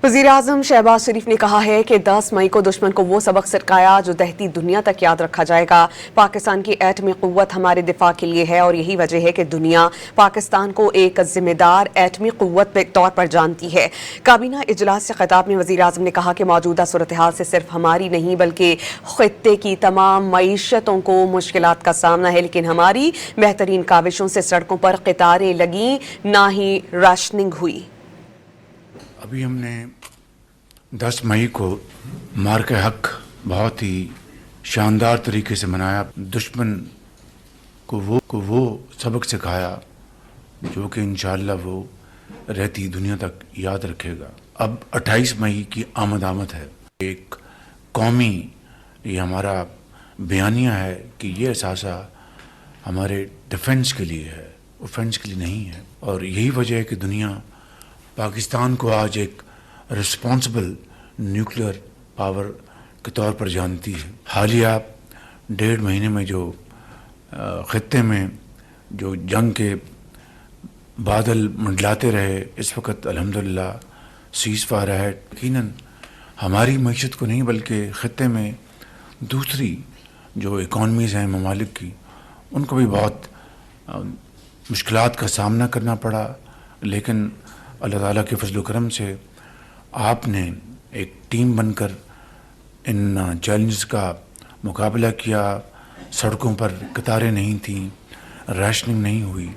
वज़ीर-ए-आज़म शहबाज शरीफ ने कहा है कि 10 मई को दुश्मन को वो सबक सिखाया जो दहती दुनिया तक याद रखा जाएगा। पाकिस्तान की एटमी क़ुव्वत हमारे दिफा के लिए है और यही वजह है कि दुनिया पाकिस्तान को एक जिम्मेदार एटमी क़ुव्वत के तौर पर जानती है। काबीना इजलास से खिताब में वज़ीर-ए-आज़म ने कहा कि मौजूदा सूरत हाल से सिर्फ हमारी नहीं बल्कि ख़ित्ते की तमाम मईशतों को मुश्किलात का सामना है, लेकिन हमारी बेहतरीन काविशों से सड़कों पर कतारें लगीं, ना ही राशनिंग हुई। अभी हमने 10 मई को मार्के हक बहुत ही शानदार तरीके से मनाया। दुश्मन को वो सबक सिखाया जो कि इंशाअल्लाह वो रहती दुनिया तक याद रखेगा। अब 28 मई की आमद है। एक कौमी ये हमारा बयानिया है कि ये असासा हमारे डिफेंस के लिए है, ऑफेंस के लिए नहीं है। और यही वजह है कि दुनिया पाकिस्तान को आज एक रिस्पॉन्सिबल न्यूक्लियर पावर के तौर पर जानती है। हालिया 1.5 महीने में जो ख़ित्ते में जो जंग के बादल मंडलाते रहे, इस वक्त अल्हम्दुलिल्लाह सीज़ फायर है। यकीनन हमारी मईशत को नहीं बल्कि ख़ित्ते में दूसरी जो इकॉनमीज़ हैं ममालिक की, उनको भी बहुत मुश्किलात का सामना करना पड़ा। लेकिन अल्लाह ताला के फजल करम से आपने एक टीम बनकर इन चैलेंजेस का मुकाबला किया। सड़कों पर कतारें नहीं थीं, राशनिंग नहीं हुई।